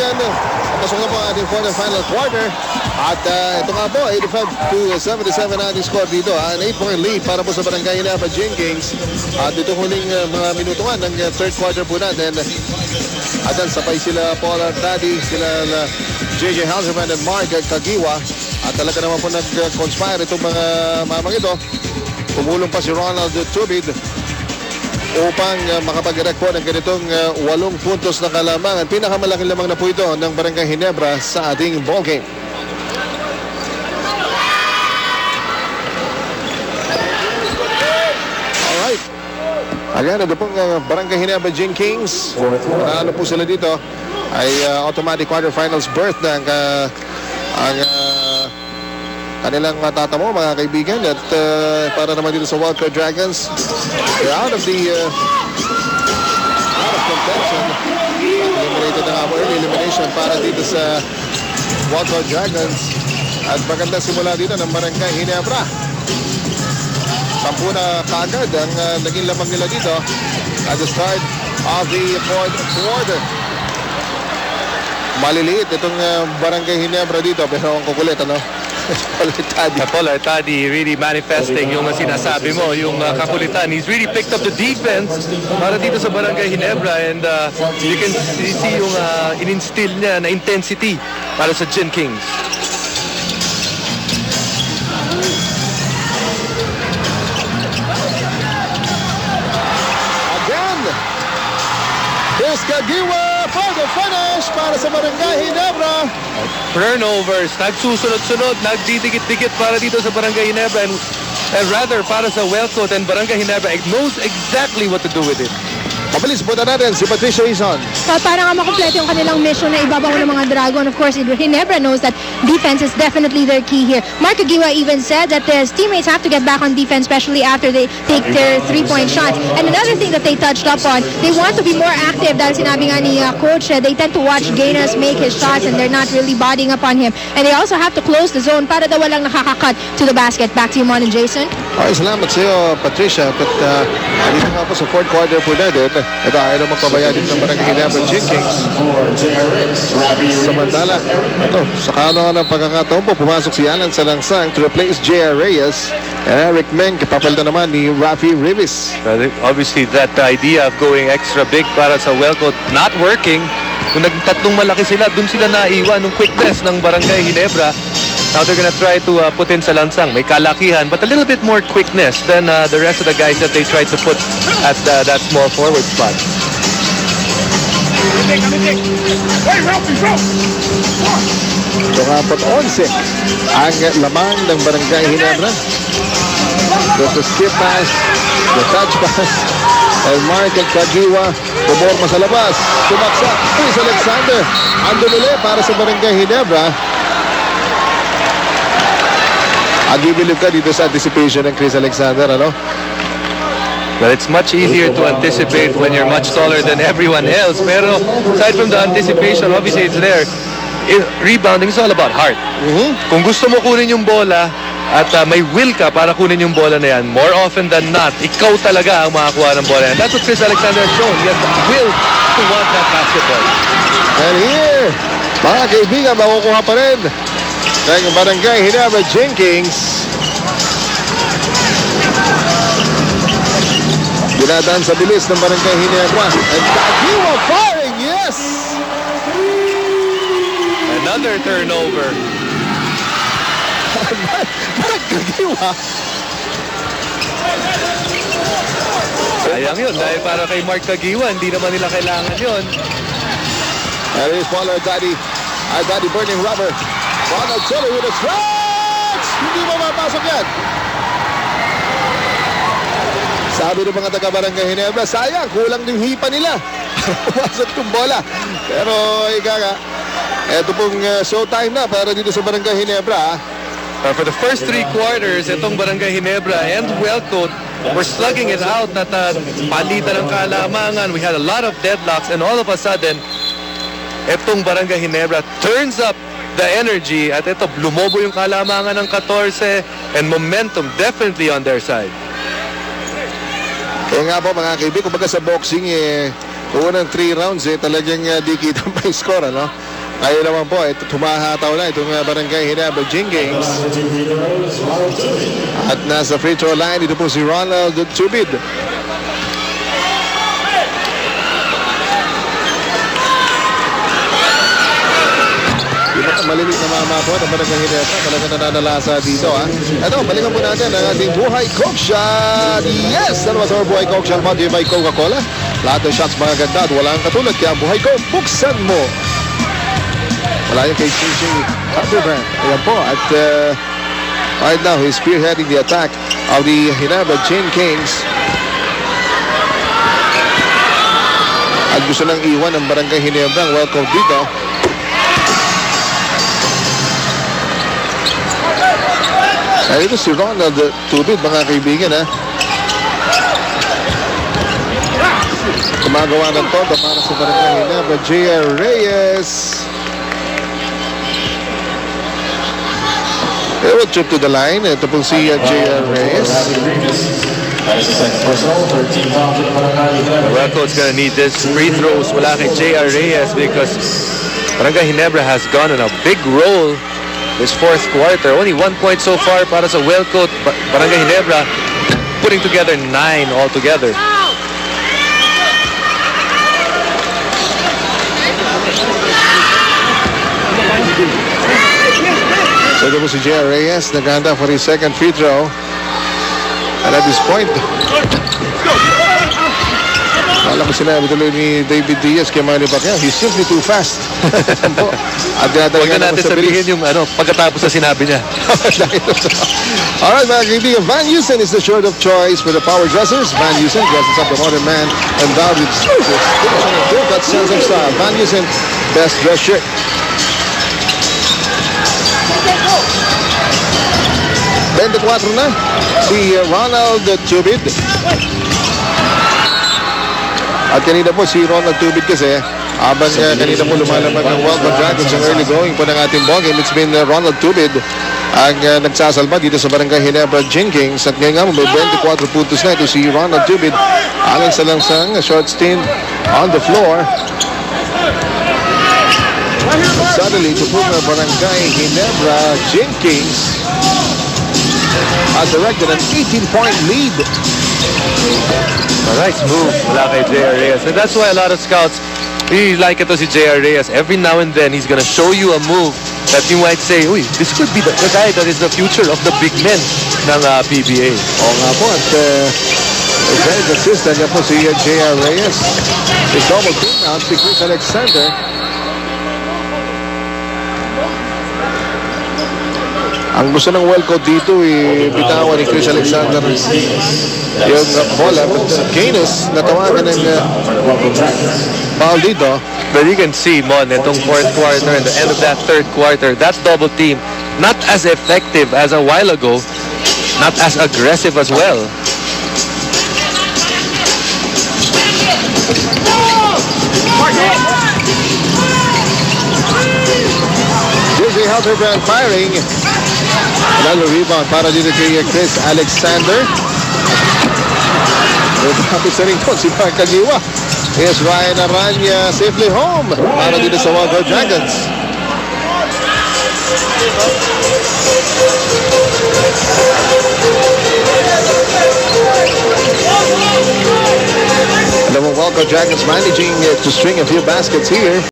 kaibigan, pasok na po ang ating fourth and final quarter. At ito nga po, 85-77 na ating score dito. An 8-point lead para po sa Barangay Ginebra Jenkins. At ito huling mga minuto nga ng third quarter po natin. At then sabay sila Paul Artadi, sila JJ Halserman at Mark Kagiwa. At talaga naman po nag-conspire itong mga mamang ito. Tumulong pa si Ronald Tubid upang makapag-erect po ng ganitong 8 puntos na kalamangan. Pinakamalaking lamang na po ito ng Barangay Ginebra sa ating ballgame. Alright. Again, ito pong Barangay Ginebra Jenkins. Ano po sila dito ay automatic quarterfinals berth ng ang kanilang matatamo mga kaibigan. At para naman dito sa Wildcard Dragons, they're out of contention. Eliminated na nga po, early elimination para dito sa Wildcard Dragons. At maganda simula dito ng Barangay Ginebra. 10 na kaagad ang naging lamang nila dito at the start of the fourth quarter. Maliliit itong Barangay Ginebra dito pero ang kukulit, ano? Paul Artadi really manifesting yung sinasabi mo, yung kakulitan. He's really picked up the defense para dito sa Barangay Ginebra, and you can see yung in-instill niya na intensity para sa Gen Kings. Again, Chris Kagiwa for the finish para sa Barangay Ginebra. Turnovers, nagsusunod-sunod, nagdidikit-dikit para dito sa Barangay Ginebra, and rather para sa Wellcoat and Barangay Ginebra. It knows exactly what to do with it. Mabilis punta natin si Patricia Ison. Para nga makompleto yung kanilang mission na ibabaw ng mga Dragon. Of course, Ginebra knows that defense is definitely their key here. Mark Kagiwa even said that his teammates have to get back on defense, especially after they take their 3-point shots. And another thing that they touched up on, they want to be more active dahil sinabi nga ni Coach, they tend to watch Gaines make his shots and they're not really bodying up on him. And they also have to close the zone para daw walang nakakakat to the basket. Back to you, Mon and Jason. Okay, salamat sa iyo, Patricia. At dito nga po sa fourth quarter po natin, ito ay naman pabayadin ng Barangay Ginebra Jenkins. Samantala, ito, sa kaano ng pagkakataon po, pumasok si Alan Salangsang to replace J.R. Reyes. And Eric Meng, kapapalitan naman ni Rafi Rivas. Obviously, that idea of going extra big para sa Wellcoat not working. Kung nagtatlong malaki sila, dun sila naiwan ng quickness ng Barangay Ginebra. Now they're gonna try to put in Salangsang. May kalakihan, but a little bit more quickness than the rest of the guys that they tried to put at that small forward spot. So nga po 11 ang lamang ng Barangay Ginebra. The skip pass, the touch pass, and Mark Kagiwa bumorma sa labas. Tumaksak Chris Alexander. Ando nila para sa Barangay Ginebra. Agi-believe ka dito sa anticipation ng Chris Alexander, ano? Well, it's much easier to anticipate when you're much taller than everyone else. Pero aside from the anticipation, obviously it's there. Rebounding is all about heart. Kung gusto mo kunin yung bola at may will ka para kunin yung bola na yan, more often than not, ikaw talaga ang makakuha ng bola yan. That's what Chris Alexander has shown. He has the will to want that basketball. And here, mga kaibigan, makukuha pa rin ng Barangay Ginebra Jenkins. Dinadaan sa bilis ng Barangay Ginebra. And Kagiwa firing, yes! Another turnover. Mark Kagiwa. Sayang yun, dahil para kay Mark Kagiwa, hindi naman nila kailangan yun. And here's Paul Artadi. Artadi burning rubber. Ronald Tiller with a stretch! Hindi mo mapasok yan. Sabi ng mga taga-Barangay Ginebra, sayang, kulang yung hipa nila. Pumasok yung bola. Pero, eto pong showtime na para dito sa Barangay Ginebra. For the first 3 quarters, itong Barangay Ginebra and Wellcoat were slugging it out at palitan ng kalamangan. We had a lot of deadlocks, and all of a sudden, itong Barangay Ginebra turns up the energy at ito, lumobo yung kalamangan ng 14 and momentum definitely on their side. Kaya nga po mga kaibigan, kumbaga sa boxing, unang 3 rounds talagang di kita pa yung score, ano? Ngayon naman po, ito tumahataw na itong Barangay Ginebra Jingames. At nasa free throw line, ito po si Ronald Tubid. Malilit na mama po ng Barangay Ginebra. Talagang nananalasa dito, ha. Ito, balikan po natin ang ating Buhay Coke Shot. Yes! Dalawa sa Buhay Coke Shot, brought to you by Coca-Cola. Lahat ng shots mga ganda at walang katulad. Kaya Buhay Coke, buksan mo. Wala yung kay CJ Cumberland. Ayan po. At right now, he's spearheading the attack of the Ginebra Jin Kings. At gusto nang iwan ng Barangay Ginebra ang welcome dito. Ay, ito si Ronald Tubid, mga kaibigan, ha. Kumagawa ng todo para sa Barangay Ginebra, J.R. Reyes. They will trip to the line. Ito pong si J.R. Reyes. Wellcoat's gonna need this free throws wala kay J.R. Reyes because Barangay Ginebra has gone on a big roll this fourth quarter. Only 1 point so far para sa Wellcoat. Barangay Ginebra putting together 9 altogether. So ito po si J.R. Reyes, naghahanda for his second free throw. And at this point, alam ko sinabi tuloy ni David Diaz kay Manny Pacquiao, he's simply too fast. At Huwag na natin sabihin yung pagkatapos na sinabi niya. Alright mga kaibigan, Van Heusen is the shirt of choice for the power dressers. Van Heusen dresses up the modern man and endowed with that sense of style. Van Heusen, best dress shirt. Cuatro na si Ronald Tubid. At kanina po si Ronald Tubid kasi habang kanina po lumalabag ng Welcome Dragons ang early going po ng ating ball game, it's been Ronald Tubid ang nagsasalba dito sa Barangay Ginebra Jin Kings. At ngayon nga may 24 puntos na ito si Ronald Tubid alang sa langsang short stint on the floor. Suddenly ito po ng Barangay Ginebra Jin Kings has erected an 18-point lead. A nice move wala kay J.R. Reyes. And that's why a lot of scouts really like ito si J.R. Reyes. Every now and then, he's gonna show you a move that you might say, uy, this could be the guy that is the future of the big men ng PBA. Oo nga po. At very consistent nga po si J.R. Reyes. His double team out si Chris Alexander. Ang gusto ng Wellcoat dito, bitawan ni Chris Alexander yung bola. But Gaines, natawagan ng foul dito. But you can see, Mon, itong fourth quarter and the end of that third quarter, that double team, not as effective as a while ago, not as aggressive as well. J.J. Helterbrand firing. Another rebound para dito kay Chris Alexander. Tapos na rin po si Mark Agiwa. Here's Ryan Aranya safely home para dito sa Welcome Dragons. Alam mo, Welcome Dragons managing to string a few baskets here.